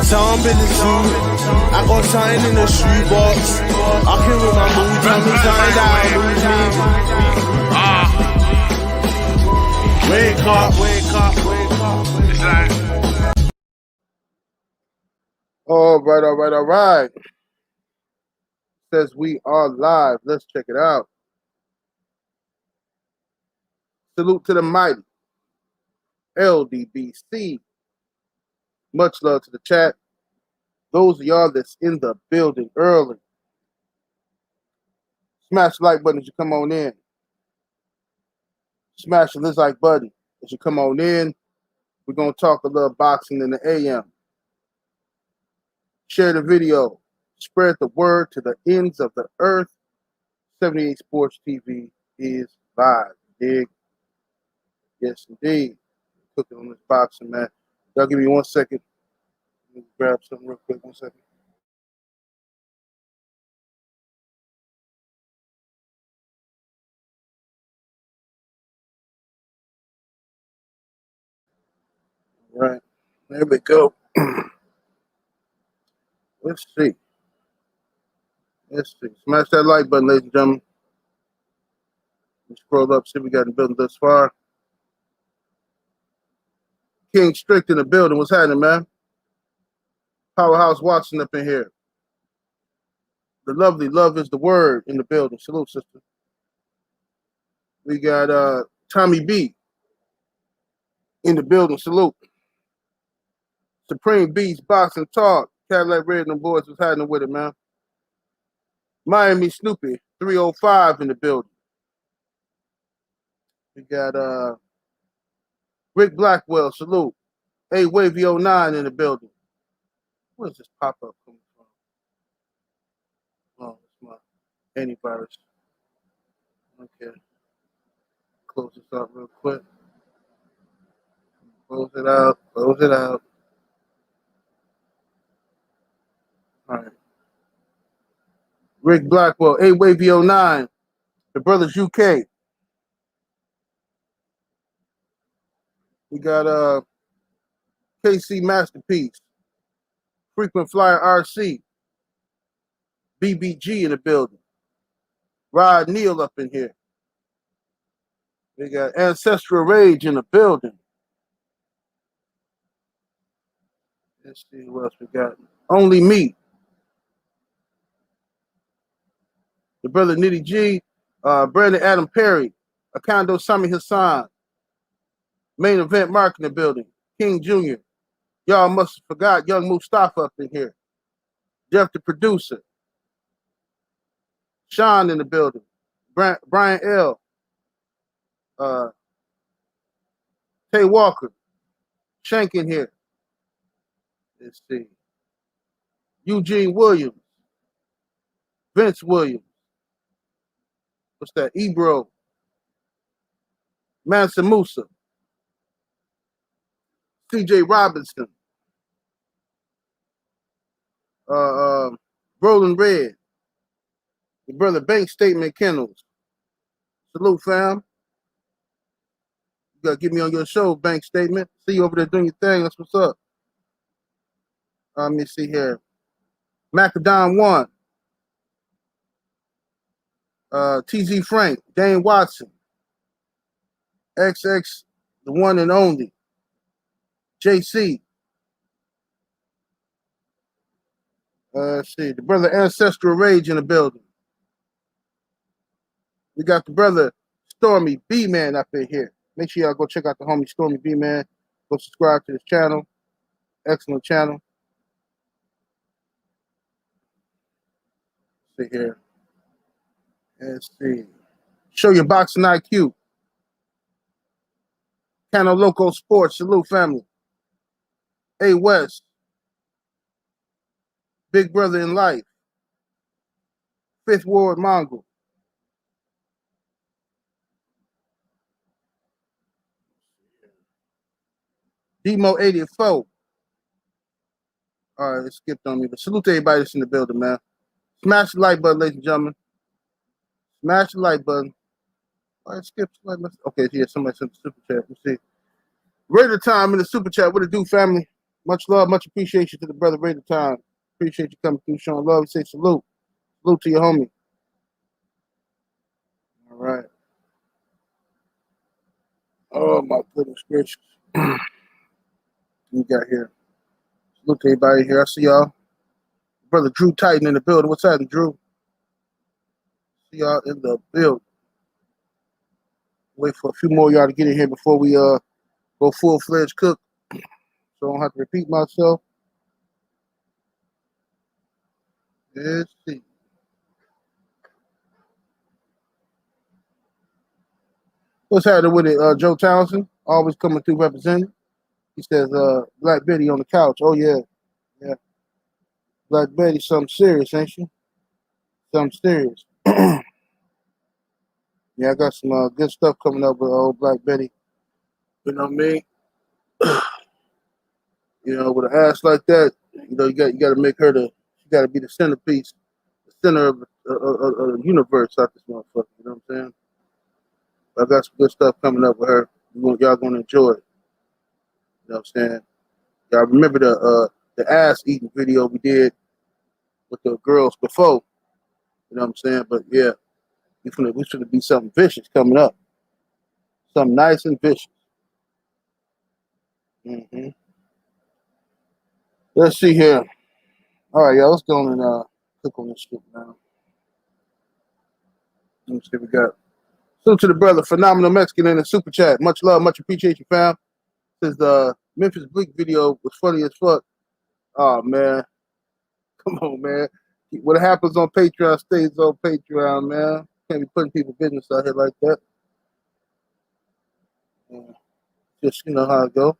Tom in the suit. I got something in the shoebox. I can with my mood, tell me something down, lose me. Wake up, wake up, wake up. It's like. All right. Says we are live. Let's check it out. Salute to the mighty LDBC. Much love to the chat. Those of y'all that's in the building early, smash the like button as you come on in. Smash the like button as you come on in. We're going to talk a little boxing in the AM. Share the video. Spread the word to the ends of the earth. 78 Sports TV is live. Dig? Yes, indeed. Cooking on this boxing, man. Y'all give me 1 second. Let me grab something real quick. 1 second. All right. There we go. Let's see. Smash that like button, ladies and gentlemen. Scroll up, see what we got in the building thus far. King Strict in the building. What's happening, man? Powerhouse Watson up in here. The lovely Love is the Word in the building. Salute, sister. We got Tommy B in the building. Salute. Supreme Beast Boxing Talk. Cadillac Red and the boys was hiding with it, man. Miami Snoopy 305 in the building. We got Rick Blackwell. Salute. A Wavy 09 in the building. Where is this pop-up coming from? Oh, it's my antivirus. Okay. Close this up real quick. Close it out. All right. Rick Blackwell, A Wavy 09, the Brothers UK. We got KC Masterpiece, Frequent Flyer RC, BBG in the building. Rod Neal up in here. We got Ancestral Rage in the building. Let's see who else we got. Only Me. The brother Nitty G, Brandon Adam Perry, Akando Sami Hassan, Main Event Mark in the building, King Jr. Y'all must have forgot Young Mustafa up in here. Jeff the producer. Sean in the building. Brian L. Tay Walker. Shank in here. Let's see. Eugene Williams. Vince Williams. What's that? Ebro. Mansa Musa. CJ Robinson. Roland Red. Your brother Bank Statement Kennels. Salute, fam. You gotta get me on your show, Bank Statement. See you over there doing your thing. That's what's up. Let me see here. Macadam 1. TZ Frank. Dane Watson. XX, the one and only. JC. Let's see. The brother Ancestral Rage in the building. We got the brother Stormy B-Man up in here. Make sure y'all go check out the homie Stormy B-Man. Go subscribe to his channel. Excellent channel. Let's see here. Let's see. Show your boxing IQ. Cano Loco Sports. Salute, family. A West. Big Brother in Life. Fifth Ward Mongol. Demo 84. All right, it skipped on me. But salute to everybody that's in the building, man. Smash the like button, ladies and gentlemen. Smash the like button. All right, skip the like button. Okay, yeah, somebody sent the super chat. Let's see. Raider time in the super chat. What it do, family? Much love, much appreciation to the brother Raider Time. Appreciate you coming through, showing love. Say salute. Salute to your homie. All right. Oh my goodness gracious. We got here. Salute to everybody here. I see y'all. Brother Drew Titan in the building. What's happening, Drew? See y'all in the building. Wait for a few more y'all to get in here before we go full-fledged cook. So I don't have to repeat myself. Let's see. What's happening with it? Joe Townsend, always coming through representing. He says, Black Betty on the couch. Oh, yeah. Yeah. Black Betty, something serious, ain't she? Something serious. Yeah, I got some good stuff coming up with old Black Betty. You know what I mean? You know, with an ass like that, you know, you got to make her she got to be the centerpiece, the center of the universe out this motherfucker. You know what I'm saying? I got some good stuff coming up with her. Y'all gonna enjoy it. You know what I'm saying? Y'all remember the ass eating video we did with the girls before. You know what I'm saying? But yeah, we should be something vicious coming up. Something nice and vicious. Mm-hmm. Let's see here. All right, y'all. Let's go and click on this shit now. Let me see what we got. Salute to the brother, Phenomenal Mexican in the super chat. Much love, much appreciation, fam. Says the Memphis Bleak video was funny as fuck. Oh man, come on, man. What happens on Patreon stays on Patreon, man. Can't be putting people business out here like that. Yeah. Just you know how it go.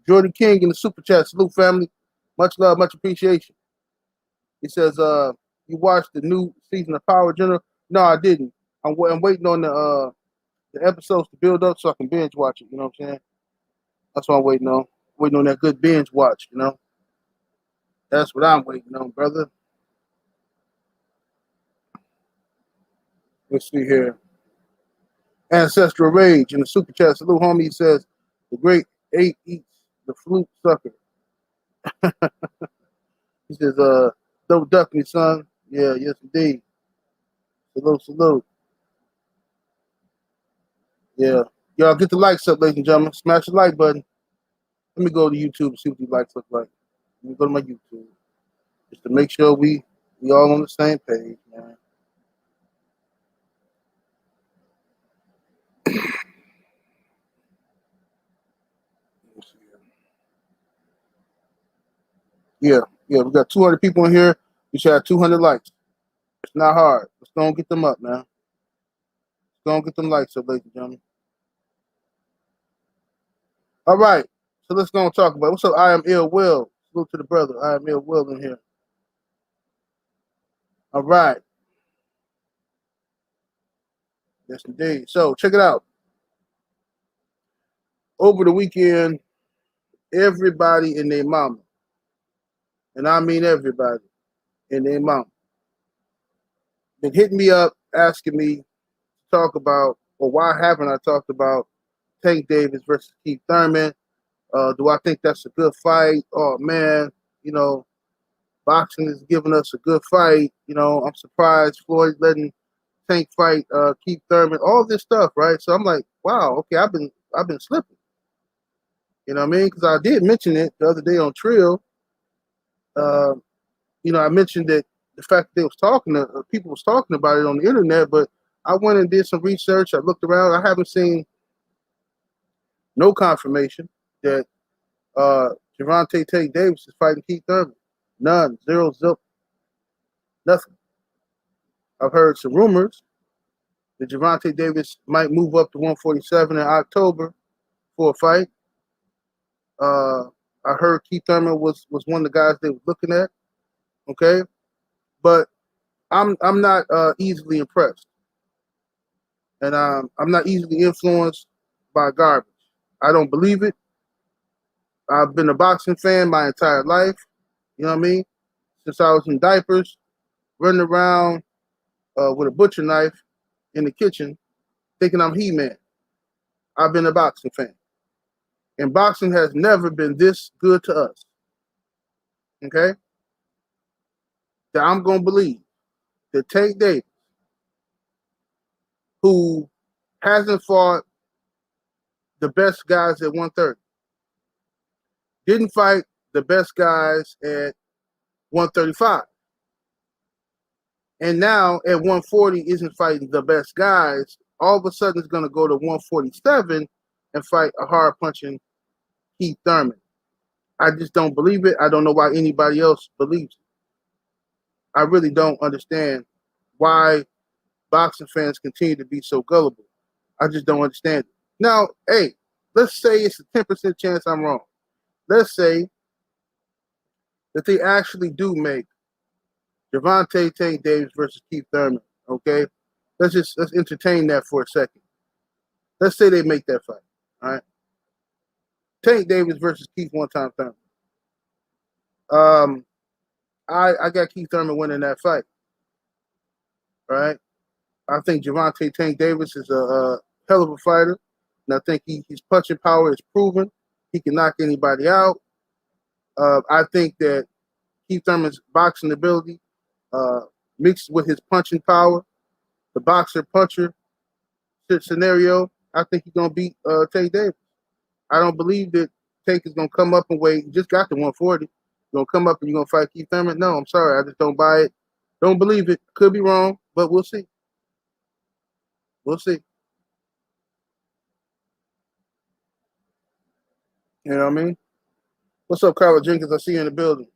Jordan King in the super chat. Salute, family. Much love, much appreciation. He says, you watched the new season of Power General? No, I didn't. I'm waiting on the episodes to build up so I can binge watch it. You know what I'm saying? That's what I'm waiting on. Waiting on that good binge watch. You know, that's what I'm waiting on, brother. Let's see here. Ancestral Rage in the super chat. Salute, homie. He says, the great 8 eats the flute sucker. He says, don't duck me, son. Yeah, yes, indeed. Salute, salute. Yeah. Y'all get the likes up, ladies and gentlemen. Smash the like button. Let me go to YouTube and see what these likes look like. Let me go to my YouTube. Just to make sure we all on the same page, man. Yeah, we got 200 people in here. We should have 200 likes. It's not hard. Let's go and get them up, man. Let's go and get them likes up, ladies and gentlemen. All right. So let's go and talk about it. What's up? I am Ill Will. Salute to the brother. I am Ill Will in here. All right. Yes, indeed. So check it out. Over the weekend, everybody and their mama, and I mean everybody and their mama, been hitting me up, asking me to talk about, or why haven't I talked about Tank Davis versus Keith Thurman? Do I think that's a good fight? Oh man, you know, boxing is giving us a good fight. You know, I'm surprised Floyd letting Tank fight Keith Thurman. All this stuff, right? So I'm like, wow, okay, I've been slipping. You know what I mean? Because I did mention it the other day on Trill. You know, I mentioned that the fact that they was talking to people was talking about it on the internet, but I went and did some research. I looked around. I haven't seen no confirmation that Gervonta Tank Davis is fighting Keith Thurman. None. Zero, zip. Nothing. I've heard some rumors that Gervonta Davis might move up to 147 in October for a fight. I heard Keith Thurman was one of the guys they were looking at. Okay, but I'm not easily impressed, and I'm not easily influenced by garbage. I don't believe it. I've been a boxing fan my entire life. You know what I mean? Since I was in diapers, running around with a butcher knife in the kitchen, thinking I'm He-Man. I've been a boxing fan, And boxing has never been this good to us. Okay? That I'm going to believe that Tank Davis, who hasn't fought the best guys at 130, didn't fight the best guys at 135, and now at 140 isn't fighting the best guys, all of a sudden is going to go to 147 and fight a hard punching Keith Thurman. I just don't believe it. I don't know why anybody else believes it. I really don't understand why boxing fans continue to be so gullible. I just don't understand it. Now, hey, let's say it's a 10% chance I'm wrong. Let's say that they actually do make Gervonta Tank Davis versus Keith Thurman. Okay, let's entertain that for a second. Let's say they make that fight. All right, Tank Davis versus Keith one-time Thurman. I got Keith Thurman winning that fight. All right, I think Gervonta Tank Davis is a hell of a fighter, and I think his punching power is proven. He can knock anybody out. I think that Keith Thurman's boxing ability, mixed with his punching power, the boxer-puncher scenario, I think he's going to beat Tank Davis. I don't believe that Tank is going to come up and weigh. He just got to 140. You're going to come up and you're going to fight Keith Thurman? No, I'm sorry. I just don't buy it. Don't believe it. Could be wrong, but we'll see. We'll see. You know what I mean? What's up, Carla Jenkins? I see you in the building.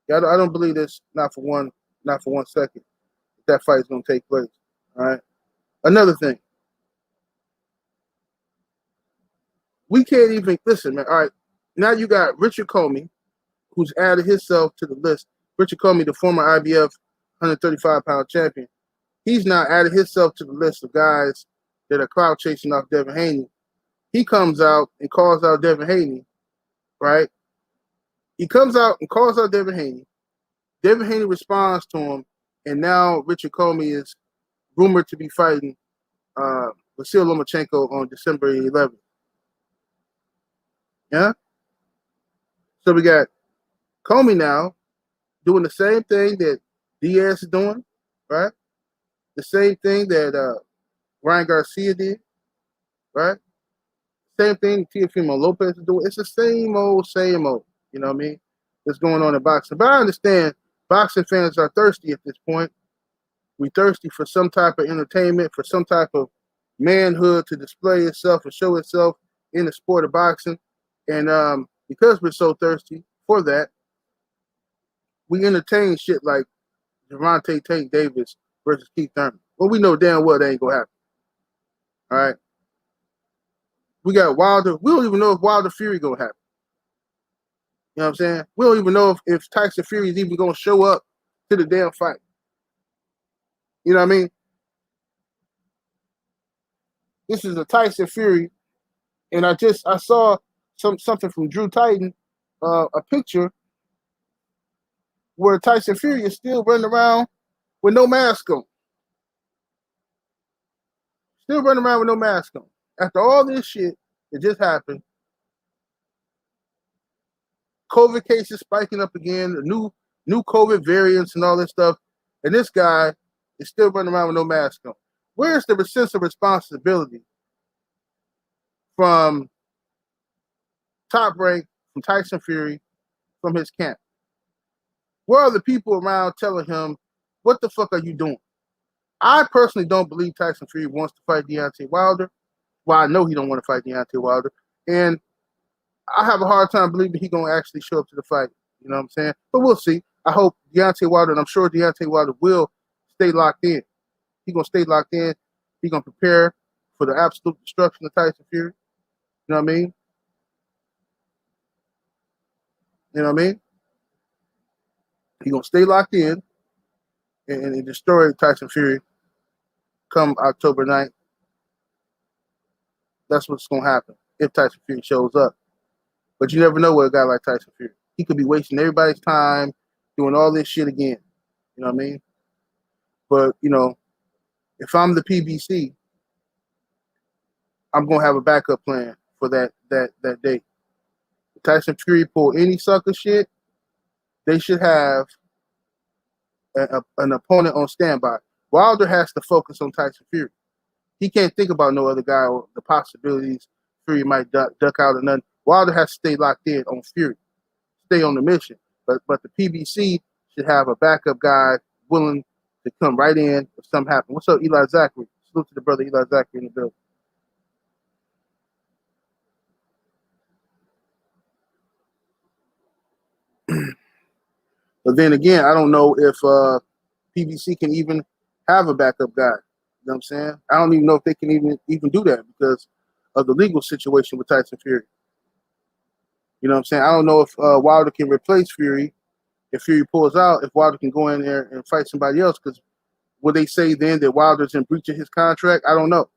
Yeah, I don't believe this. Not for one second. That fight is going to take place. All right. Another thing. We can't even listen, man. All right. Now you got Richard Comey, who's added himself to the list. Richard Comey, the former IBF 135-pound champion. He's now added himself to the list of guys that are clout chasing off Devin Haney. He comes out and calls out Devin Haney, right? He comes out and calls out Devin Haney. Devin Haney responds to him, and now Richard Comey is rumored to be fighting Vasyl Lomachenko on December 11th. Yeah? So we got Comey now doing the same thing that Diaz is doing, right? The same thing that Ryan Garcia did, right? Same thing Teofimo Lopez is doing. It's the same old. You know what I mean? That's going on in boxing. But I understand boxing fans are thirsty at this point. We thirsty for some type of entertainment, for some type of manhood to display itself and show itself in the sport of boxing. And because we're so thirsty for that, we entertain shit like Gervonta Tank Davis versus Keith Thurman. Well, we know damn well that ain't gonna happen. All right. We got Wilder. We don't even know if Wilder Fury gonna happen. You know what I'm saying? We don't even know if Tyson Fury is even gonna show up to the damn fight. You know what I mean? This is a Tyson Fury, and I saw something from Drew Titan, a picture where Tyson Fury is still running around with no mask on. Still running around with no mask on. After all this shit that just happened, COVID cases spiking up again, the new COVID variants and all this stuff, and this guy is still running around with no mask on. Where's the sense of responsibility from Top Rank, from Tyson Fury, from his camp? Where are the people around telling him, what the fuck are you doing? I personally don't believe Tyson Fury wants to fight Deontay Wilder. Well, I know he don't want to fight Deontay Wilder. And I have a hard time believing he's going to actually show up to the fight. You know what I'm saying? But we'll see. I hope Deontay Wilder, and I'm sure Deontay Wilder will stay locked in. He's going to stay locked in. He's going to prepare for the absolute destruction of Tyson Fury. You know what I mean? You know what I mean? He's going to stay locked in and destroy Tyson Fury come October 9th. That's what's going to happen if Tyson Fury shows up. But you never know with a guy like Tyson Fury. He could be wasting everybody's time doing all this shit again. You know what I mean? But, you know, if I'm the PBC, I'm going to have a backup plan for that date. If Tyson Fury pull any sucker shit, they should have an opponent on standby. Wilder has to focus on Tyson Fury. He can't think about no other guy or the possibilities Fury might duck out or nothing. Wilder has to stay locked in on Fury, stay on the mission. But the PBC should have a backup guy willing to come right in if something happens. What's up, Eli Zachary? Salute to the brother Eli Zachary in the building. But then again, I don't know if PBC can even have a backup guy. You know what I'm saying? I don't even know if they can even do that because of the legal situation with Tyson Fury. You know what I'm saying? I don't know if Wilder can replace Fury if Fury pulls out, if Wilder can go in there and fight somebody else, because will they say then that Wilder's in breach of his contract? I don't know.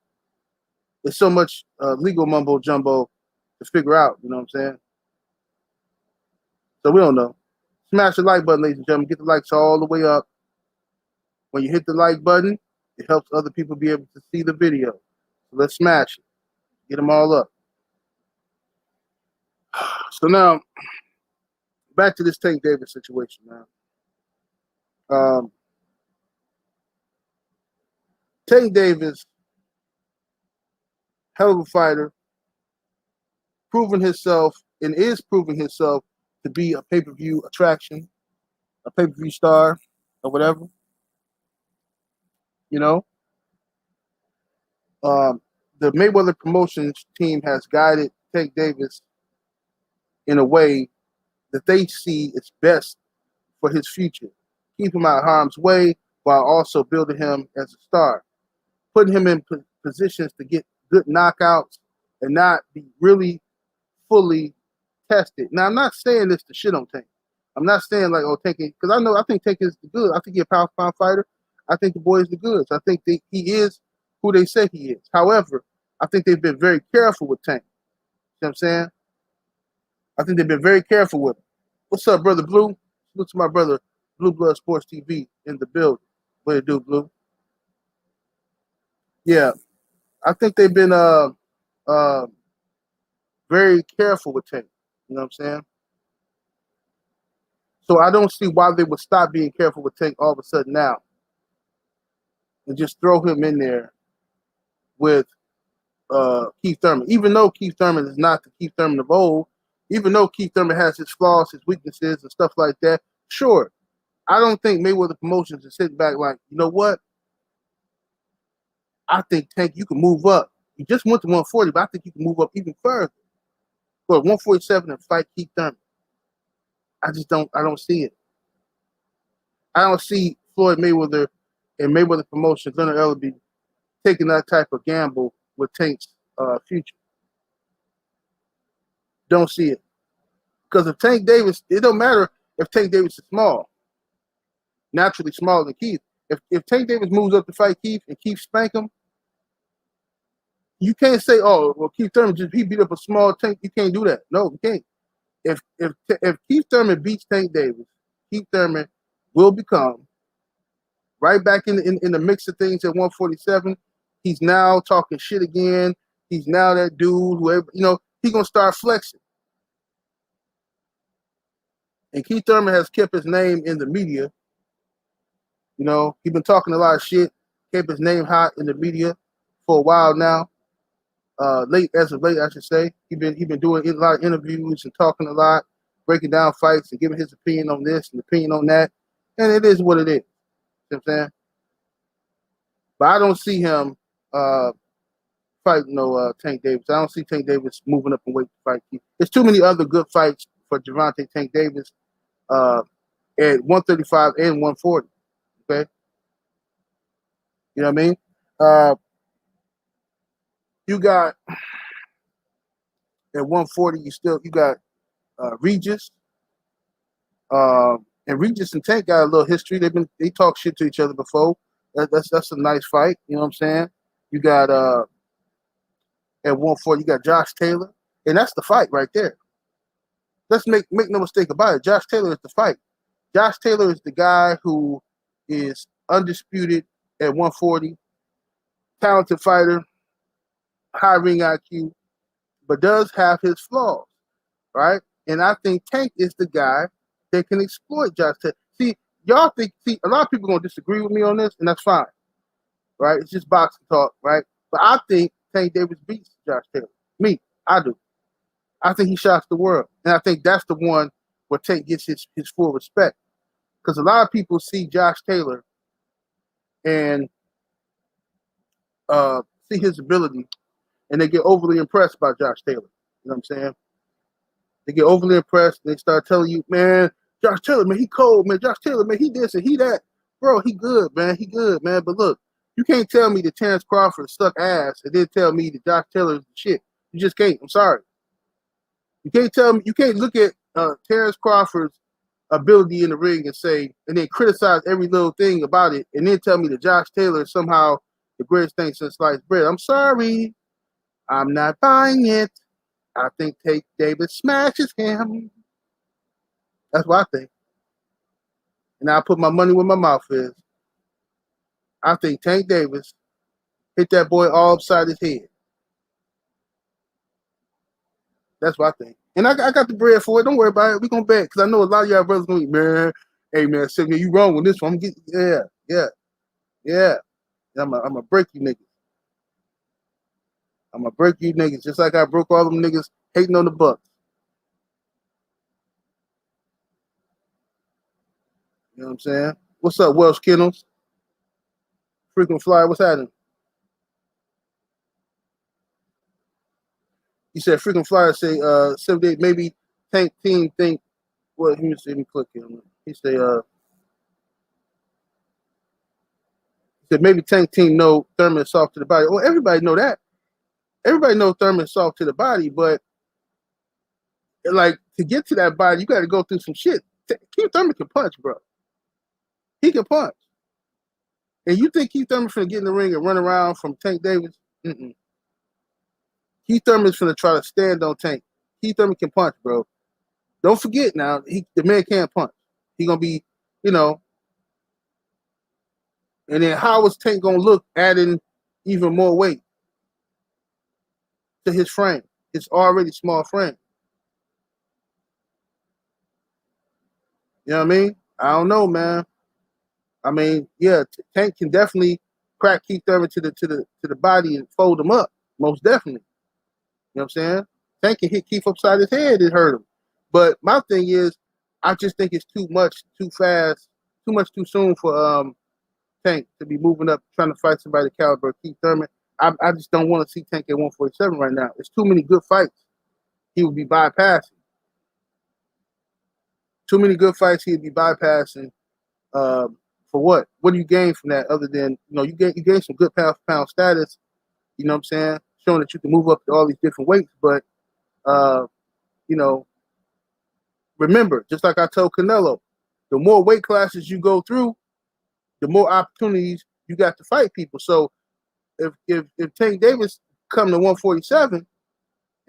There's so much legal mumbo jumbo to figure out, you know what I'm saying? So we don't know. Smash the like button, ladies and gentlemen. Get the likes all the way up. When you hit the like button, it helps other people be able to see the video. So let's smash it. Get them all up. So now, back to this Tank Davis situation, man. Tank Davis, hell of a fighter, proven himself and is proving himself to be a pay-per-view attraction, a pay-per-view star, or whatever. You know, the Mayweather Promotions team has guided Tank Davis in a way that they see is best for his future. Keep him out of harm's way while also building him as a star, putting him in positions to get good knockouts and not be really fully tested. Now, I'm not saying this to shit on Tank. I'm not saying like, oh, Tank, because I think Tank is the good. I think he's a pound for pound fighter. I think the boy is the goods. I think he is who they say he is. However, I think they've been very careful with Tank. You know what I'm saying? I think they've been very careful with him. What's up, brother Blue? Look to my brother, Blue Blood Sports TV in the building. What you do, Blue? Yeah, I think they've been very careful with Tank. You know what I'm saying? So I don't see why they would stop being careful with Tank all of a sudden now and just throw him in there with Keith Thurman. Even though Keith Thurman is not the Keith Thurman of old, even though Keith Thurman has his flaws, his weaknesses, and stuff like that, sure. I don't think Mayweather Promotions is sitting back like, you know what? I think, Tank, you can move up. You just went to 140, but I think you can move up even further. Go to 147 and fight Keith Thurman. I don't see it. I don't see Floyd Mayweather and Mayweather Promotions, Leonard Ellerbe, taking that type of gamble with Tank's future. Don't see it. Because if Tank Davis, it don't matter if Tank Davis is small, naturally smaller than Keith. If Tank Davis moves up to fight Keith and Keith spank him, you can't say, oh, well, Keith Thurman he beat up a small Tank. You can't do that. No, you can't. If Keith Thurman beats Tank Davis, Keith Thurman will become right back in the mix of things at 147. He's now talking shit again. He's now that dude, whoever, he's gonna start flexing. And Keith Thurman has kept his name in the media. He's been talking a lot of shit, kept his name hot in the media for a while now. As of late, I should say. He been doing a lot of interviews and talking a lot, breaking down fights and giving his opinion on this and opinion on that. And it is what it is. You know what I'm saying? But I don't see him fighting Tank Davis. I don't see Tank Davis moving up and weight to fight Keith. There's too many other good fights for Gervonta Tank Davis at 135 and 140. Okay? You know what I mean? You got at 140, you got Regis. And Regis and Tank got a little history. They talk shit to each other before. That's a nice fight. You know what I'm saying? You got at 140, you got Josh Taylor, and that's the fight right there. Let's make no mistake about it. Josh Taylor is the fight. Josh Taylor is the guy who is undisputed at 140, talented fighter, high ring IQ, but does have his flaws, right? And I think Tank is the guy that can exploit Josh Taylor. See, y'all think, a lot of people gonna disagree with me on this, and that's fine, right? It's just boxing talk, right? But I think Tank Davis beats Josh Taylor. Me, I do. I think he shocks the world, and I think that's the one where Tank gets his full respect. Because a lot of people see Josh Taylor and see his ability, and they get overly impressed by Josh Taylor. You know what I'm saying? They get overly impressed, and they start telling you, man, Josh Taylor, man, he cold, man. Josh Taylor, man, he this and he that. Bro, he good, man. He good, man. But look, you can't tell me that Terrence Crawford suck ass and then tell me that Josh Taylor is the shit. You just can't. I'm sorry. You can't tell me. You can't look at Terrence Crawford's ability in the ring and say, and then criticize every little thing about it, and then tell me that Josh Taylor is somehow the greatest thing since sliced bread. I'm sorry. I'm not buying it. I think Tank Davis smashes him. That's what I think. And I put my money where my mouth is. I think Tank Davis hit that boy all upside his head. That's what I think. And I got the bread for it. Don't worry about it. We're going to bet. Because I know a lot of y'all brothers going to be, man, hey, man, Sidney, you wrong with this one. I'm getting, yeah. I'm going to break you niggas. I'm going to break you niggas just like I broke all them niggas hating on the Bucks. You know what I'm saying? What's up, Welsh Kennels? Freaking Fly, what's happening? He said freaking Flyer say 78 maybe Tank team think what he me click him. He said maybe Tank team know Thurman is soft to the body. Well, everybody know that. Everybody know Thurman is soft to the body, but like to get to that body, you got to go through some shit. Keith Thurman can punch, bro. He can punch. And you think Keith Thurman finna get in the ring and run around from Tank Davis? Mm-mm. Keith Thurman's finna try to stand on Tank. Keith Thurman can punch, bro. Don't forget now, the man can't punch. He gonna be, you know. And then how is Tank gonna look adding even more weight to his frame? His already small frame. You know what I mean? I don't know, man. I mean, yeah, Tank can definitely crack Keith Thurman to the body and fold him up. Most definitely. You know what I'm saying? Tank can hit Keith upside his head and hurt him. But my thing is, I just think it's too much, too fast, too much too soon for Tank to be moving up, trying to fight somebody the caliber of Keith Thurman. I just don't want to see Tank at 147 right now. It's too many good fights he would be bypassing. Too many good fights he would be bypassing. For what? What do you gain from that other than, you gain some good pound for pound status, you know what I'm saying? Showing that you can move up to all these different weights. But, remember, just like I told Canelo, the more weight classes you go through, the more opportunities you got to fight people. So if Tank Davis come to 147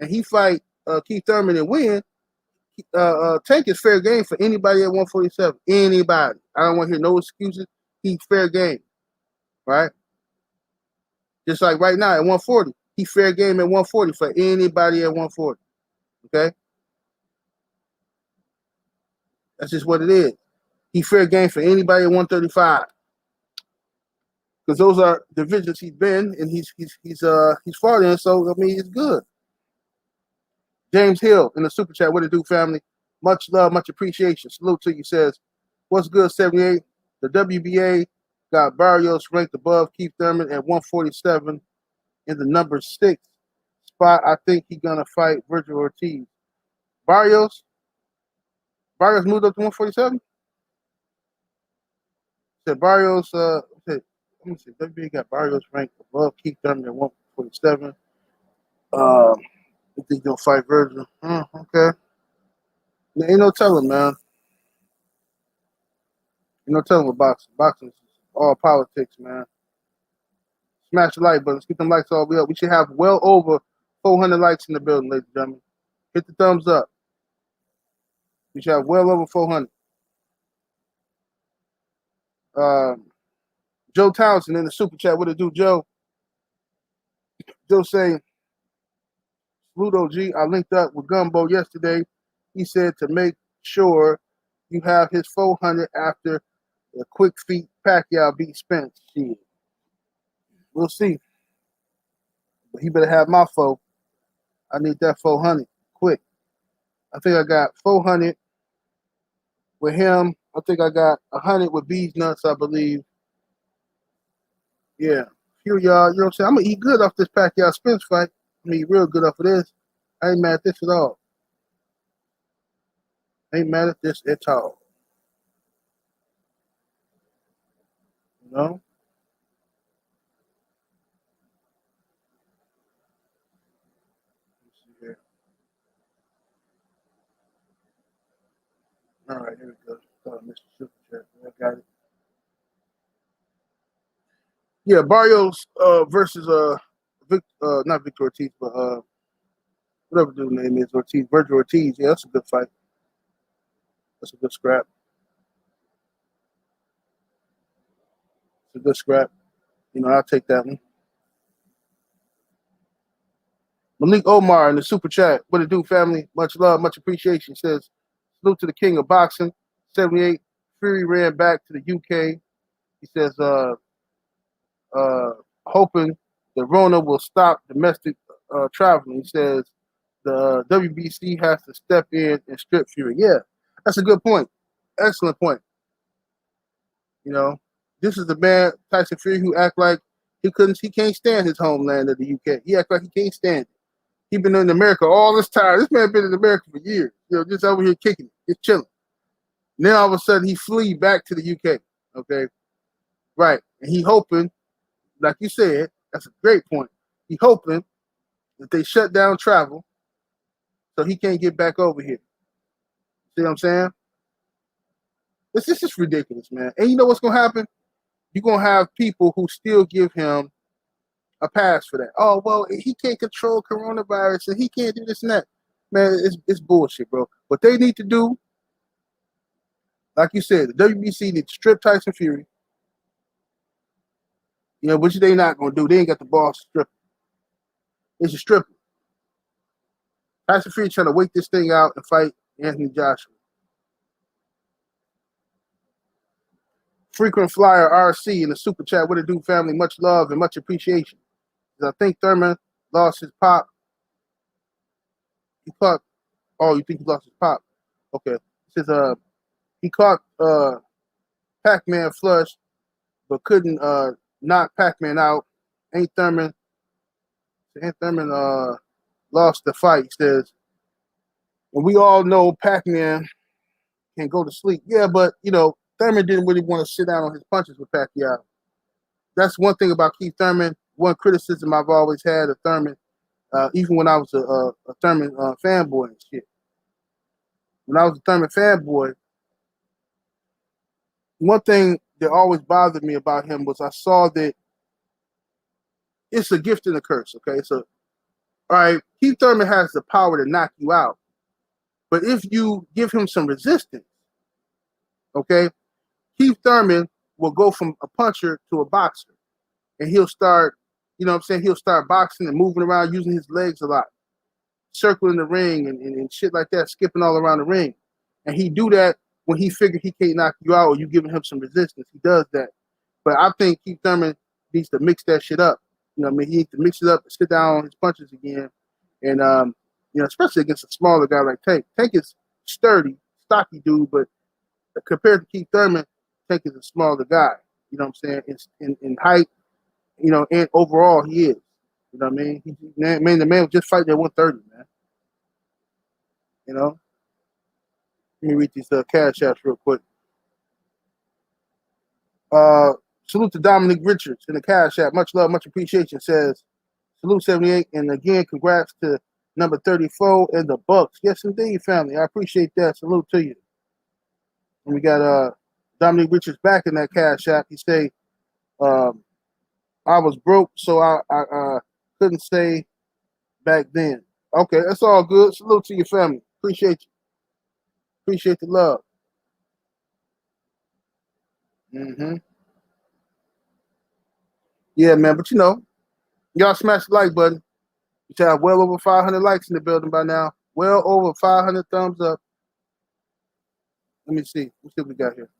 and he fight Keith Thurman and win, Tank is fair game for anybody at 147. Anybody. I don't want to hear no excuses. He's fair game, right? Just like right now at 140, he's fair game at 140 for anybody at 140. Okay, that's just what it is. He's fair game for anybody at 135 because those are divisions he's been and he's fought in. So I mean, it's good. James Hill in the super chat. What it do, family? Much love, much appreciation. Salute to you. Says, what's good, 78? The WBA got Barrios ranked above Keith Thurman at 147 in the number 6 spot. I think he's gonna fight Virgil Ortiz. Barrios moved up to 147. Said Barrios. Let me see. WBA got Barrios ranked above Keith Thurman at 147. I think he's gonna fight Virgil. Okay. Ain't no telling, man. Ain't no telling with boxing. Boxing is all politics, man. Smash the like button. Let's get them likes all the way up. We should have well over 400 likes in the building, ladies and gentlemen. Hit the thumbs up. We should have well over 400. Joe Townsend in the super chat. What it do, Joe? Joe saying, Salute OG. I linked up with Gumbo yesterday. He said to make sure you have his 400 after the quick feet Pacquiao beat Spence. Shit. We'll see. But he better have my 4. I need that 400 quick. I think I got 400 with him. I think I got 100 with Bees Nuts, I believe. Yeah. Few y'all, you know what I'm saying? I'm going to eat good off this Pacquiao Spence fight. I'm going to eat real good off of this. I ain't mad at this at all. Ain't mad at this at all. You know? Let's see here. All right, here we go. Mr. Super Chat. I got it. Yeah, Barrios versus not Victor Ortiz, but whatever dude's name is, Ortiz, Virgil Ortiz. Yeah, that's a good fight. That's a good scrap. It's a good scrap. You know, I'll take that one. Malik Omar in the super chat. What it do, family? Much love, much appreciation. Says, salute to the king of boxing. 78. Fury ran back to the UK. He says, hoping the Rona will stop domestic traveling. He says, the WBC has to step in and strip Fury. Yeah, that's a good point. Excellent point. You know, this is the man, Tyson Fury, who act like he can't stand his homeland of the UK. He act like he can't stand it. He been in America all this time. This man been in America for years. You know, just over here kicking it, just chilling. Now all of a sudden he flee back to the UK. Okay, right, and he hoping, like you said, that's a great point. He hoping that they shut down travel so he can't get back over here. See what I'm saying? This is just ridiculous, man. And you know what's gonna happen? You're gonna have people who still give him a pass for that. Oh, well, he can't control coronavirus and he can't do this and that. Man, it's bullshit, bro. What they need to do, like you said, the WBC need to strip Tyson Fury. You know, which they not gonna do. They ain't got the balls to strip him. They should strip him. Tyson Fury trying to wait this thing out and fight Anthony Joshua. Frequent Flyer RC in the super chat. What it do, family? Much love and much appreciation. I think Thurman lost his pop. He caught. Oh, you think he lost his pop? Okay. It says he caught Pac-Man flush, but couldn't knock Pac-Man out. Ain't Thurman lost the fight. He says, and we all know Pac-Man can go to sleep. Yeah, but you know, Thurman didn't really want to sit down on his punches with Pacquiao. That's one thing about Keith Thurman. One criticism I've always had of Thurman, even when I was a Thurman fanboy and shit. When I was a Thurman fanboy, one thing that always bothered me about him was I saw that it's a gift and a curse. Okay, so all right, Keith Thurman has the power to knock you out, but if you give him some resistance, okay, Keith Thurman will go from a puncher to a boxer, and he'll start, you know what I'm saying, he'll start boxing and moving around using his legs a lot, circling the ring and shit like that, skipping all around the ring. And he do that when he figure he can't knock you out or you giving him some resistance. He does that. But I think Keith Thurman needs to mix that shit up. You know what I mean? He needs to mix it up and sit down on his punches again. And, you know, especially against a smaller guy like Tank. Tank is sturdy, stocky dude, but compared to Keith Thurman, Tank is a smaller guy. You know what I'm saying? In height, you know, and overall he is. You know what I mean? The man was just fighting at 130, man. You know? Let me read these cash apps real quick. Salute to Dominic Richards in the cash app. Much love, much appreciation. Says, salute 78. And again, congrats to number 34 and the Bucks. Yes, indeed, family. I appreciate that. Salute to you. And we got Dominic Richards back in that cash app. He say, I was broke, so I couldn't say back then. Okay, that's all good. Salute to your family. Appreciate you. Appreciate the love. Mm-hmm. Yeah, man. But you know, y'all smash the like button. We should have well over 500 likes in the building by now. Well over 500 thumbs up. Let me see. Let's see what we got here.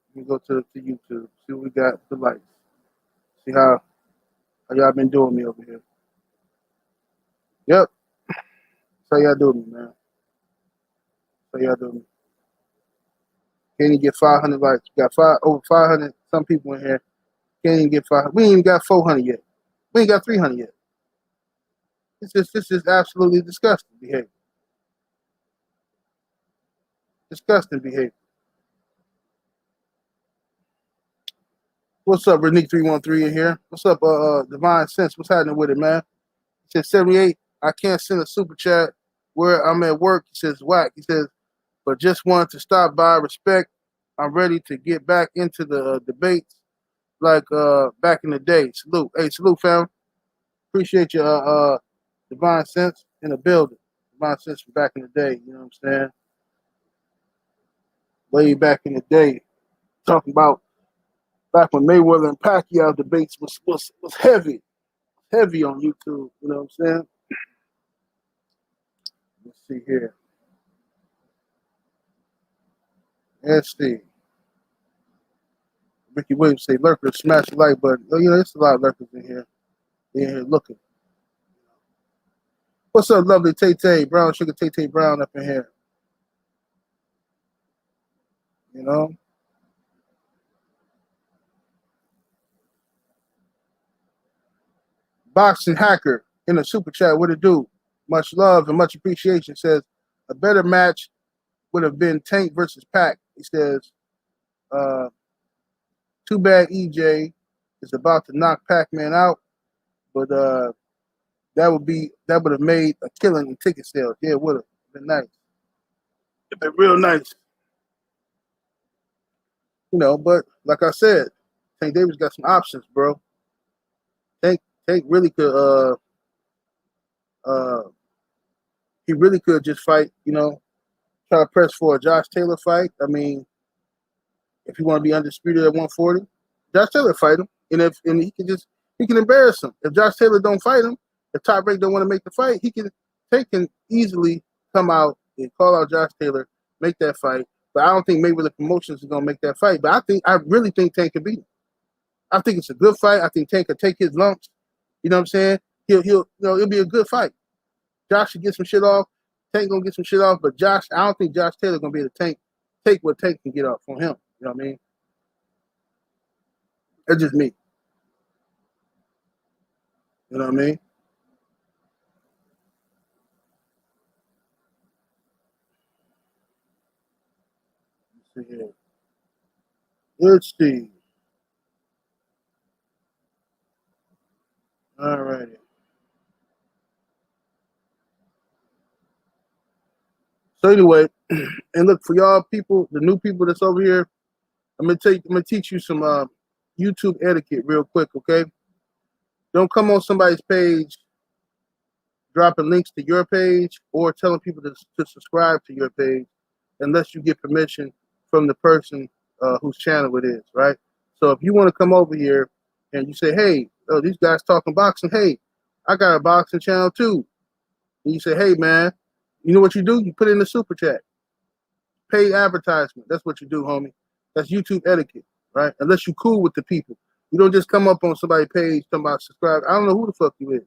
Let me go to YouTube. See what we got the likes. See how y'all been doing me over here. Yep. How y'all doing me, man? How y'all doing me? Can't even get 500 likes. We got over 500 some people in here. Can't even get 500. We ain't even got 400 yet. We ain't got 300 yet. This is absolutely disgusting behavior. Disgusting behavior. What's up, Renique313 in here? What's up, Divine Sense? What's happening with it, man? He says 78. I can't send a super chat where I'm at work. He says whack. He says, but just wanted to stop by. Respect. I'm ready to get back into the debates like back in the day. Salute. Hey, salute, fam. Appreciate your Divine Sense in the building. Divine Sense from back in the day. You know what I'm saying? Way back in the day, talking about back when Mayweather and Pacquiao debates was heavy on YouTube. You know what I'm saying? Let's see here. Let's see. Ricky Williams say lurkers smash the like button. Oh, you know, there's a lot of lurkers in here. They're in here looking. What's up, lovely Tay Brown, Sugar Tay Brown up in here? You know? Boxing Hacker in the super chat, what it do? Much love and much appreciation. Says a better match would have been Tank versus Pac. He says, too bad EJ is about to knock Pac-Man out, but that would have made a killing in ticket sales. Yeah, it would have been nice. It'd been real nice. You know, but like I said, Tank Davis got some options, bro. Tank really could he really could just fight, you know, try to press for a Josh Taylor fight. I mean, if you want to be undisputed at 140, Josh Taylor fight him. And he can embarrass him. If Josh Taylor don't fight him, if Top Rank don't want to make the fight, Tank can easily come out and call out Josh Taylor, make that fight. But I don't think Mayweather Promotions is gonna make that fight. But I really think Tank can beat him. I think it's a good fight. I think Tank can take his lumps. You know what I'm saying? It'll be a good fight. Josh should get some shit off. Tank gonna get some shit off, but I don't think Josh Taylor gonna be able to take what Tank can get off from him. You know what I mean? That's just me. You know what I mean? Let's see here. Let's see. All righty. So anyway, and look, for y'all people, the new people that's over here, I'm gonna teach you some YouTube etiquette real quick, okay? Don't come on somebody's page dropping links to your page or telling people to subscribe to your page unless you get permission from the person whose channel it is, right? So if you want to come over here and you say, hey, these guys talking boxing, hey, I got a boxing channel too. And you say, hey, man, you know what you do? You put in the super chat. Paid advertisement. That's what you do, homie. That's YouTube etiquette, right? Unless you cool with the people. You don't just come up on somebody's page talking about subscribe. I don't know who the fuck you is.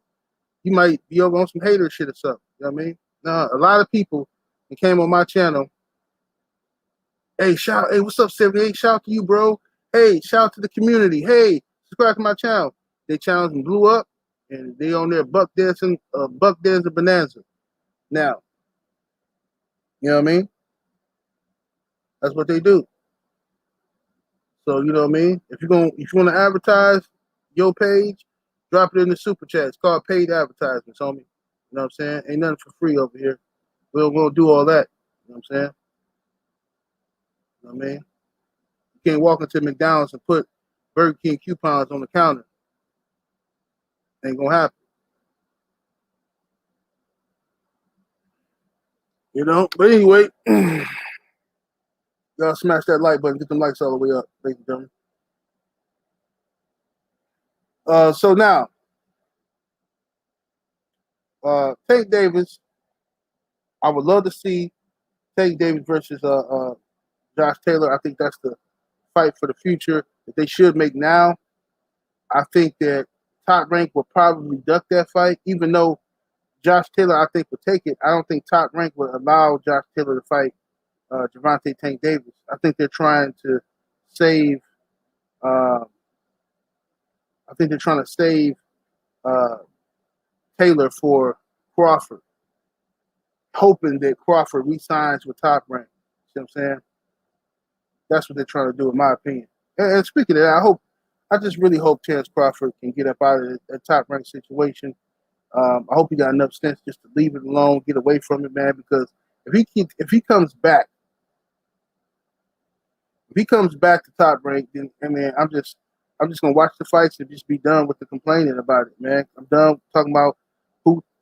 You might be over on some hater shit or something. You know what I mean? Now, a lot of people that came on my channel, hey, what's up, 78? Shout out to you, bro. Hey, shout out to the community. Hey, subscribe to my channel. They channels and blew up, and they on there buck dancing bonanza. Now, you know what I mean? That's what they do. So you know what I mean? If you want to advertise your page, drop it in the super chat. It's called paid advertisements, homie. You know what I'm saying? Ain't nothing for free over here. We'll do all that. You know what I'm saying? You know what I mean? You can't walk into McDonald's and put Burger King coupons on the counter. Ain't gonna happen. You know? But anyway, y'all smash that like button, get them likes all the way up, ladies and gentlemen. So now, Tank Davis, I would love to see Tank Davis versus Josh Taylor. I think that's the fight for the future that they should make now. I think that Top Rank will probably duck that fight, even though Josh Taylor, I think, would take it. I don't think Top Rank would allow Josh Taylor to fight Gervonta Tank Davis. I think they're trying to save. Uh, I think they're trying to save uh, Taylor for Crawford, hoping that Crawford re-signs with Top Rank. See what I'm saying? That's what they're trying to do, in my opinion. And speaking of that, I just really hope Terrence Crawford can get up out of that Top Rank situation. I hope he got enough sense just to leave it alone, get away from it, man. Because if he comes back to Top Rank, then I mean, I'm just gonna watch the fights and just be done with the complaining about it, man. I'm done talking about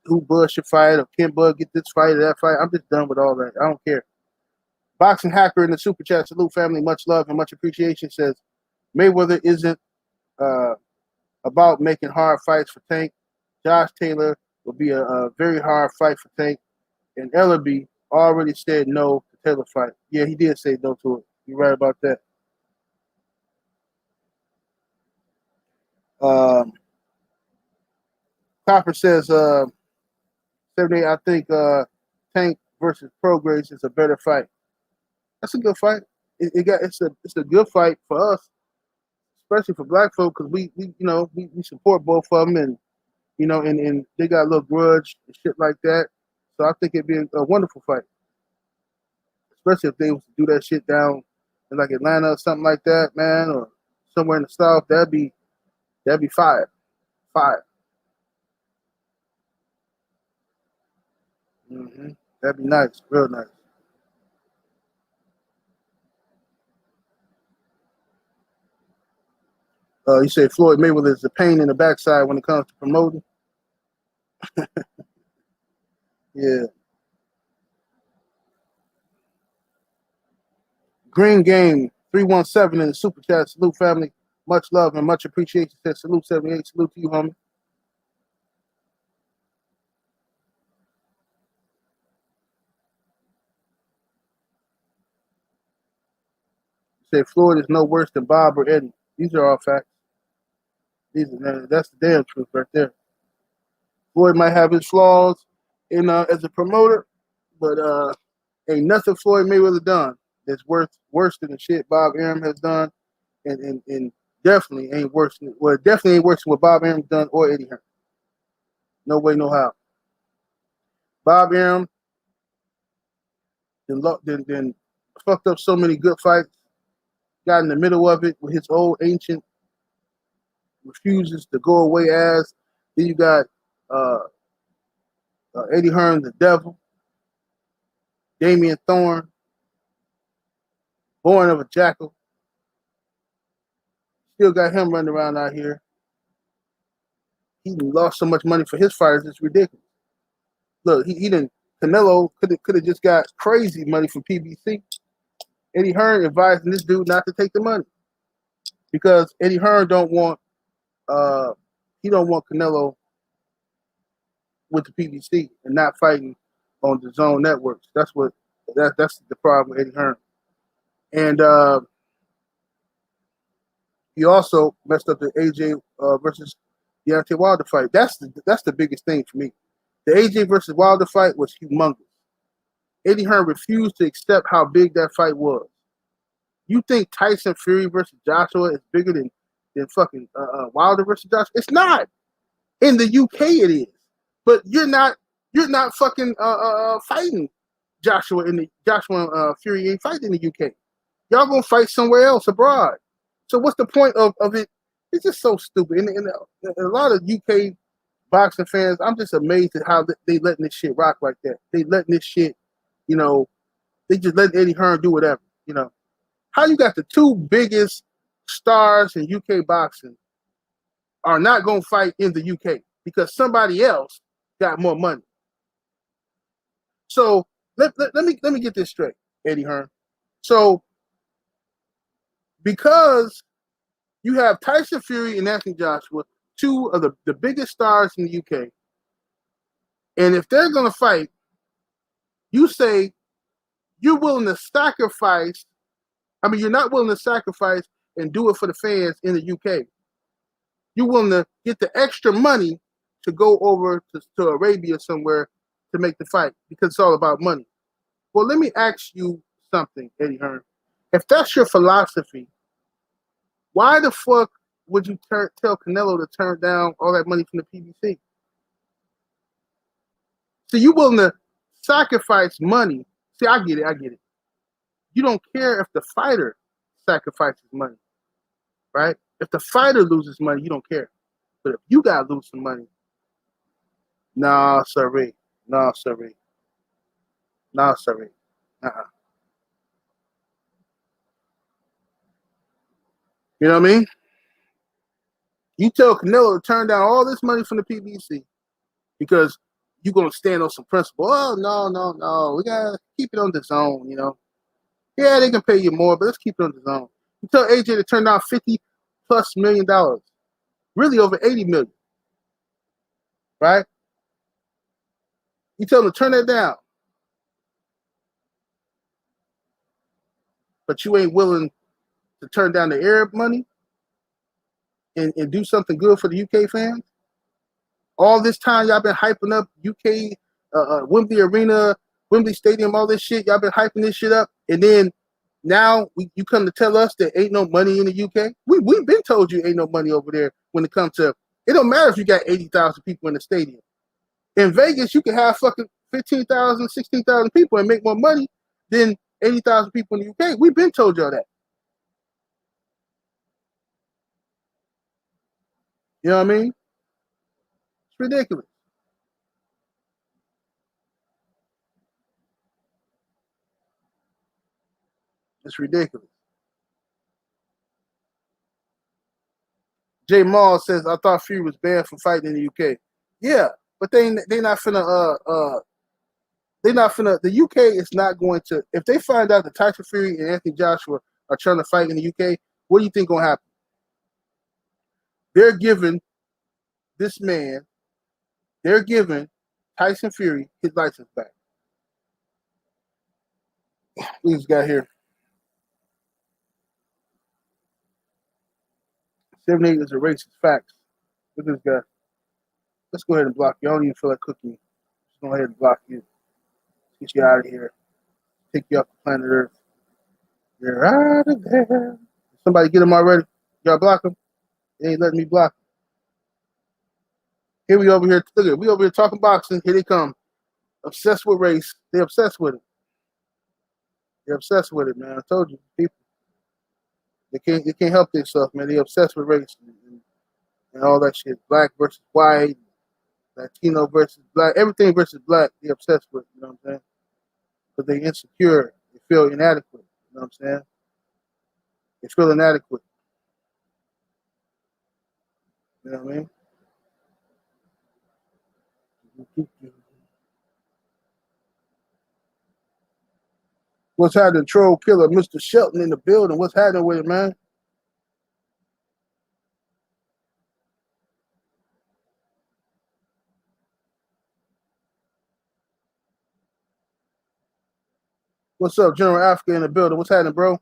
who Bud should fight or can Bud get this fight or that fight. I'm just done with all that. I don't care. Boxing Hacker in the super chat, salute family, much love and much appreciation. Says Mayweather isn't uh, about making hard fights for Tank. Josh Taylor will be a very hard fight for Tank, and Ellerby already said no to Taylor fight. Yeah, he did say no to it. You're right about that. Copper says 78. I think Tank versus Prograis is a better fight. That's a good fight. It's a good fight for us, especially for black folk, because we support both of them, and and they got a little grudge and shit like that. So I think it'd be a wonderful fight, especially if they was to do that shit down in like Atlanta or something like that, man, or somewhere in the South. That'd be fire, fire. hmm That'd be nice, real nice. You say Floyd Mayweather is a pain in the backside when it comes to promoting. Yeah. Green Game 317 in the super chat. Salute family. Much love and much appreciation. Says salute 78. Salute to you, homie. Say Floyd is no worse than Bob or Eddie. These are all facts. That's the damn truth right there. Floyd might have his flaws in as a promoter, but ain't nothing Floyd Mayweather done that's worse than the shit Bob Arum has done, and definitely ain't worse than what Bob Arum's done or Eddie Hearn. No way, no how. Bob Arum then fucked up so many good fights, got in the middle of it with his old ancient refuses to go away ass. Then you got uh, Eddie Hearn, the devil, Damian Thorne, born of a jackal. Still got him running around out here. He lost so much money for his fighters, it's ridiculous. Look, he didn't. Canelo could have just got crazy money from PBC. Eddie Hearn advising this dude not to take the money because Eddie Hearn don't want Canelo with the PBC and not fighting on the Zone networks. That's the problem with Eddie Hearn. And he also messed up the AJ versus Deontay Wilder fight. That's the biggest thing for me. The AJ versus Wilder fight was humongous. Eddie Hearn refused to accept how big that fight was. You think Tyson Fury versus Joshua is bigger than fucking Wilder versus Joshua? It's not. In the UK, it is. But you're not fucking fighting Joshua in the Fury ain't fighting in the UK. Y'all gonna fight somewhere else abroad. So what's the point of it? It's just so stupid. And a lot of UK boxing fans, I'm just amazed at how they letting this shit rock like that. They letting this shit, they just letting Eddie Hearn do whatever. How you got the two biggest stars in UK boxing are not gonna fight in the UK because somebody else got more money. So let me get this straight, Eddie Hearn. So because you have Tyson Fury and Anthony Joshua, two of the biggest stars in the UK, And if they're going to fight, you say you're willing to sacrifice. I mean, you're not willing to sacrifice and do it for the fans in the UK. You're willing to get the extra money to go over to Arabia somewhere to make the fight because it's all about money. Well, let me ask you something, Eddie Hearn. If that's your philosophy, why the fuck would you tell Canelo to turn down all that money from the PBC? So you willing to sacrifice money. See, I get it. You don't care if the fighter sacrifices money, right? If the fighter loses money, you don't care. But if you gotta lose some money, nah, sorry. Nah, sorry. Nah, sorry. Uh-uh. You know what I mean? You tell Canelo to turn down all this money from the PBC because you're gonna stand on some principle. Oh, no. We gotta keep it on the zone, you know. Yeah, they can pay you more, but let's keep it on the zone. You tell AJ to turn down $50+ million, really over 80 million, right? You tell him to turn that down, but you ain't willing to turn down the Arab money and do something good for the UK fans. All this time y'all been hyping up UK, Wembley Arena, Wembley Stadium, all this shit. Y'all been hyping this shit up, and then now you come to tell us there ain't no money in the UK. We've been told you ain't no money over there when it comes to. It don't matter if you got 80,000 people in the stadium. In Vegas, you can have fucking 15,000, 16,000 people and make more money than 80,000 people in the UK. We've been told y'all that. You know what I mean? It's ridiculous. It's ridiculous. Jay Mall says, I thought Fury was banned from fighting in the UK. Yeah, but they not finna they not finna the UK is not going to if they find out that Tyson Fury and Anthony Joshua are trying to fight in the UK, what do you think gonna happen? They're giving this man, they're giving Tyson Fury his license back. Look at this guy here. 78 is a racist facts. Look at this guy. Let's go ahead and block you. I don't even feel like cooking you. Just go ahead and block you. Get you out of here. Take you off the planet Earth. You're out of there. Somebody get him already. Y'all block him? They ain't letting me block him. Here we over here. Look at it. We over here talking boxing. Here they come. Obsessed with race. They obsessed with it. They're obsessed with it, man. I told you, people. They can't help themselves, man. They obsessed with race and all that shit. Black versus white, Latino versus black, everything versus black. They obsessed with. You know what I'm saying? Because they insecure. They feel inadequate. You know what I'm saying? They feel inadequate. You know what I mean? What's happening, Troll Killer, Mr. Shelton in the building? What's happening with it, man? What's up, General Africa in the building? What's happening, bro?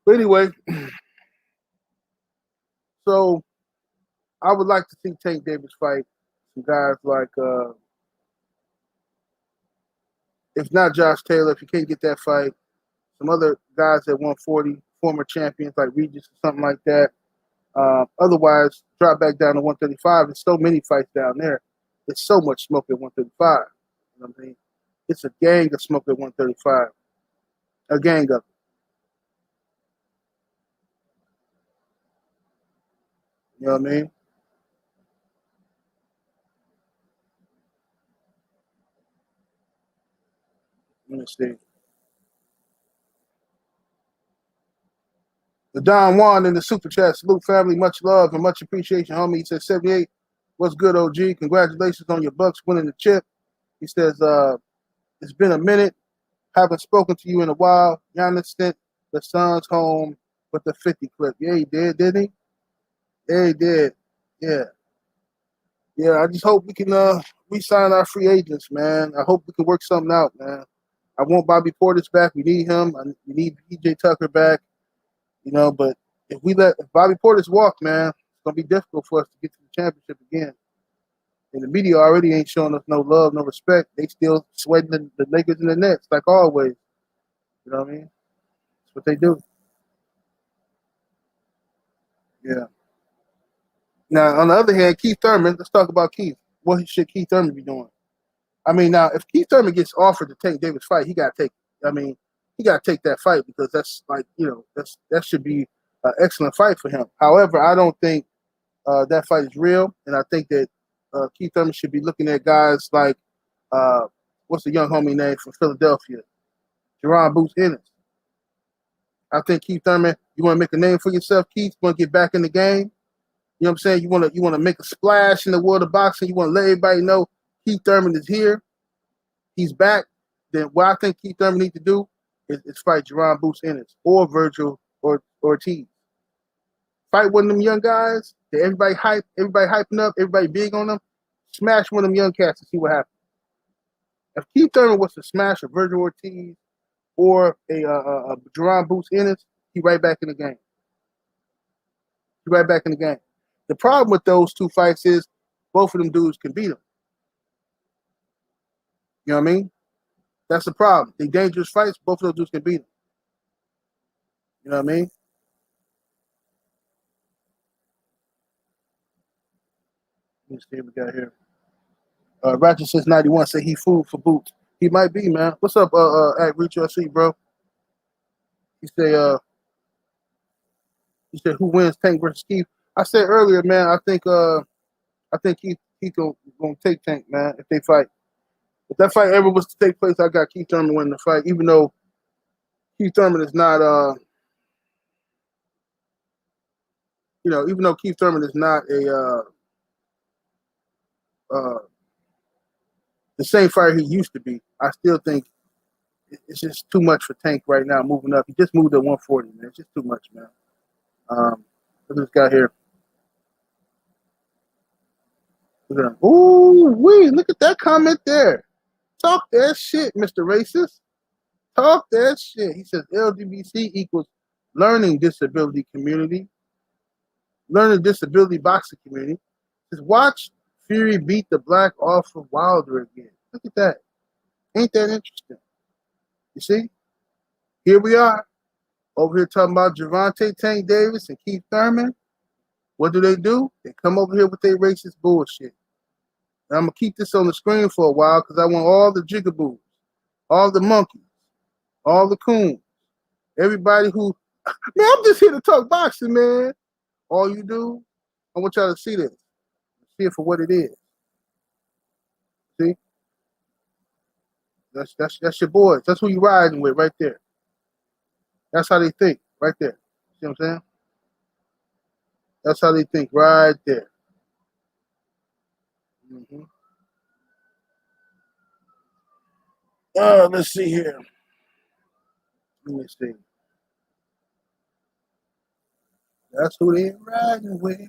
But anyway, so I would like to see Tank Davis fight some guys like, if not Josh Taylor, if you can't get that fight, some other guys at 140, former champions like Regis or something like that. Otherwise, drop back down to 135. There's so many fights down there. There's so much smoke at 135. You know what I mean? It's a gang of smoke at 135. A gang of it. You know what I mean? Let me see. The Don Juan in the super chat. Salute family. Much love and much appreciation, homie. He says 78. What's good, OG? Congratulations on your Bucks winning the chip. He says, it's been a minute. Haven't spoken to you in a while. Giannis sent the Suns home with the 50 clip. Yeah, he did, didn't he? Yeah, he did. Yeah. Yeah, I just hope we can re-sign our free agents, man. I hope we can work something out, man. I want Bobby Portis back. We need him. We need PJ Tucker back. But if Bobby Portis walk, man, it's gonna be difficult for us to get to the championship again. And the media already ain't showing us no love, no respect. They still sweating the Lakers and the Nets like always. You know what I mean? That's what they do. Yeah. Now, on the other hand, Keith Thurman. Let's talk about Keith. What should Keith Thurman be doing? I mean, now if Keith Thurman gets offered to take David's fight, he got to take. I mean, he got to take that fight because that's like that should be an excellent fight for him. However, I don't think that fight is real, and I think that Keith Thurman should be looking at guys like what's the young homie name from Philadelphia, Jerron Boots Ennis. I think Keith Thurman, you want to make a name for yourself, Keith. You want to get back in the game. You know what I'm saying? You want to make a splash in the world of boxing. You want to let everybody know Keith Thurman is here. He's back. Then what I think Keith Thurman needs to do is fight Jerron Boots Ennis or Virgil or Ortiz. Fight one of them young guys that everybody hyping up, everybody big on them. Smash one of them young cats and see what happens. If Keith Thurman was to smash a Virgil Ortiz or a Jerron Boots Ennis, he right back in the game. He right back in the game. The problem with those two fights is both of them dudes can beat him. You know what I mean? That's the problem. They dangerous fights. Both of those dudes can beat him. You know what I mean? Let me see what we got here. Ratchet says 91 say he food for Boots. He might be, man. What's up, at Reach LC, bro? He say, who wins Tank versus Keith? I said earlier, man. I think Keith gonna take Tank, man. If they fight, if that fight ever was to take place, I got Keith Thurman winning the fight. Even though Keith Thurman is not, even though Keith Thurman is not the same fighter he used to be, I still think it's just too much for Tank right now. Moving up, he just moved to 140, man. It's just too much, man. Look at this guy here. Ooh, wee! Look at that comment there. Talk that shit, Mr. Racist. Talk that shit. He says LGBT equals learning disability community, learning disability boxing community. Just watch Fury beat the black off of Wilder again. Look at that. Ain't that interesting? You see? Here we are over here talking about Gervonta, Tank Davis, and Keith Thurman. What do? They come over here with their racist bullshit. And I'm going to keep this on the screen for a while because I want all the jigaboos, all the monkeys, all the coons, everybody who, man, I'm just here to talk boxing, man. All you do, I want y'all to see this. See it for what it is. See? That's your boys. That's who you riding with right there. That's how they think right there. See what I'm saying? That's how they think right there. Mm-hmm. Let's see here. Let me see. That's who they riding with.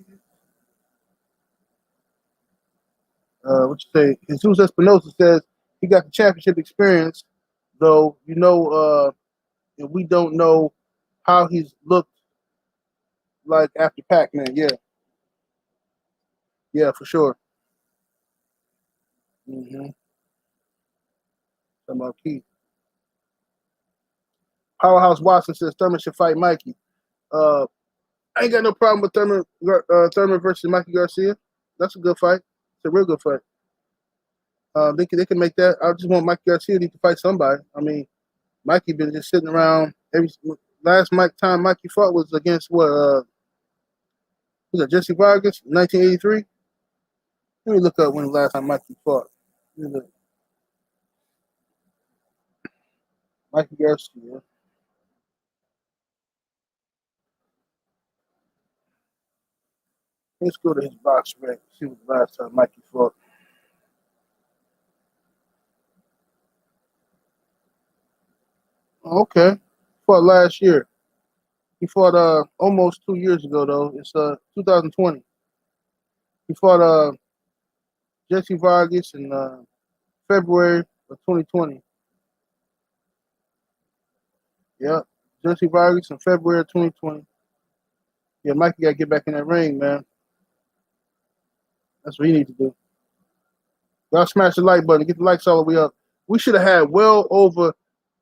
What you say? Jesus Espinosa says he got the championship experience, though, and we don't know how he's looked like after Pac-Man. Yeah. Yeah, for sure. Mm-hmm. Talking about Keith. Powerhouse Watson says Thurman should fight Mikey. I ain't got no problem with Thurman versus Mikey Garcia. That's a good fight. It's a real good fight. They can make that. I just want Mikey Garcia to fight somebody. I mean, Mikey been just sitting around. Last time Mikey fought was against what? Was it Jesse Vargas, 1983? Let me look up when the last time Mikey fought. Mikey Garcia. Let's go to his box rec. See what the last time Mikey fought. Okay. Fought last year. He fought almost 2 years ago though. It's 2020. He fought Jesse Vargas in February of 2020. Yep. Jesse Vargas in February of 2020. Yeah, Mikey got to get back in that ring, man. That's what he needs to do. Y'all smash the like button. Get the likes all the way up. We should have had well over,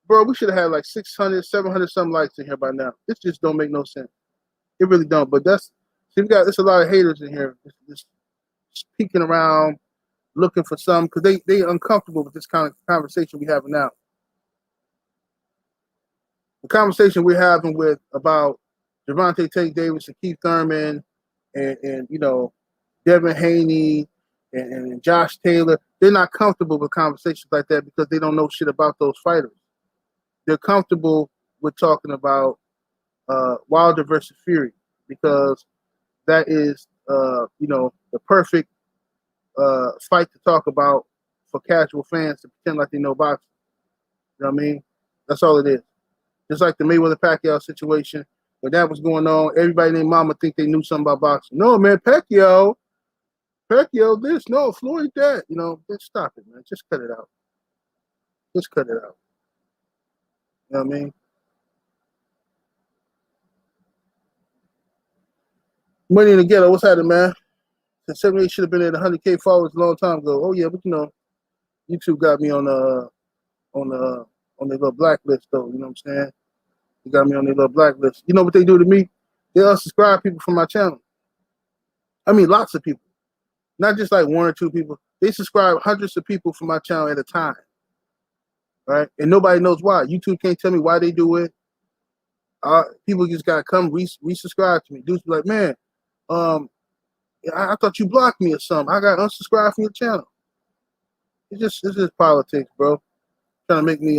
bro, we should have had like 600, 700 some likes in here by now. This just don't make no sense. It really don't. But see, there's a lot of haters in here just peeking around, looking for some, because they uncomfortable with this kind of conversation we having now. The conversation we're having with about Gervonta Tate Davis and Keith Thurman and you know, Devin Haney and Josh Taylor, they're not comfortable with conversations like that because they don't know shit about those fighters. They're comfortable with talking about Wilder versus Fury because that is, you know, the perfect fight to talk about for casual fans to pretend like they know boxing. You know what I mean? That's all it is. Just like the Mayweather-Pacquiao situation, when that was going on, everybody named Mama think they knew something about boxing. No, man, Pacquiao this, no, Floyd that. You know, just stop it, man. Just cut it out. Just cut it out. You know what I mean? Money in the Ghetto, what's happening, man? The 78 should have been at 100K followers a long time ago. Oh yeah, but you know, YouTube got me on their little blacklist though. You know what I'm saying? They got me on their little blacklist. You know what they do to me? They unsubscribe people from my channel. I mean, lots of people, not just like one or two people. They subscribe hundreds of people from my channel at a time, right? And nobody knows why. YouTube can't tell me why they do it. People just gotta come resubscribe to me. Dudes be like, man, I thought you blocked me or something. I got unsubscribed from your channel. It's just politics, bro. Trying to make me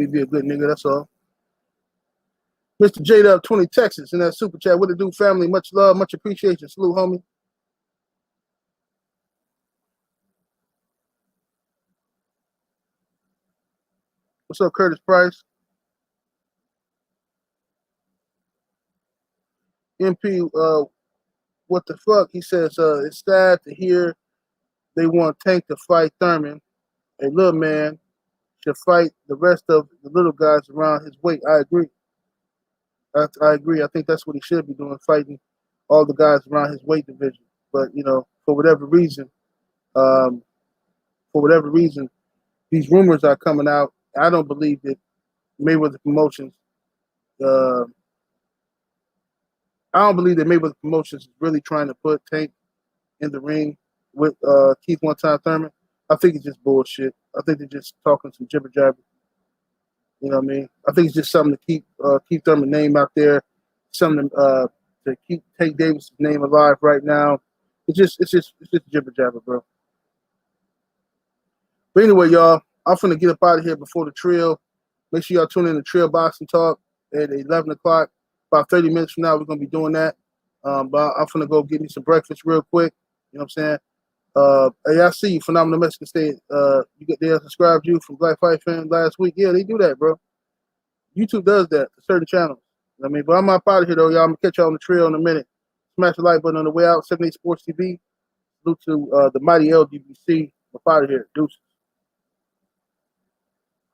be a good nigga. That's all. Mr. J Up 20 Texas in that super chat. What it do, family? Much love, much appreciation. Salute, homie. What's up, Curtis Price? MP, what the fuck? He says, it's sad to hear they want Tank to fight Thurman. A little man should fight the rest of the little guys around his weight. I agree. I agree. I think that's what he should be doing, fighting all the guys around his weight division. But, you know, for whatever reason, these rumors are coming out. I don't believe that Mayweather Promotions, is really trying to put Tank in the ring with Keith one-time Thurman. I think it's just bullshit. I think they're just talking some jibber jabber. You know what I mean? I think it's just something to keep Thurman's name out there, something to keep Tank Davis' name alive right now. It's just jibber jabber, bro. But anyway, y'all, I'm finna get up out of here before the trail. Make sure y'all tune in to Trail Boxing Talk at 11 o'clock. About 30 minutes from now, we're gonna be doing that. But I'm finna go get me some breakfast real quick. You know what I'm saying? Hey, I see you, Phenomenal Mexican State. They subscribed you from Black Fight Fan last week. Yeah, they do that, bro. YouTube does that to certain channels. You know what I mean? But I'm up out of here, though, y'all. I'm going to catch y'all on the trail in a minute. Smash the like button on the way out. 78 Sports TV. Salute to the mighty LGBC. I'm up out of here. Deuces.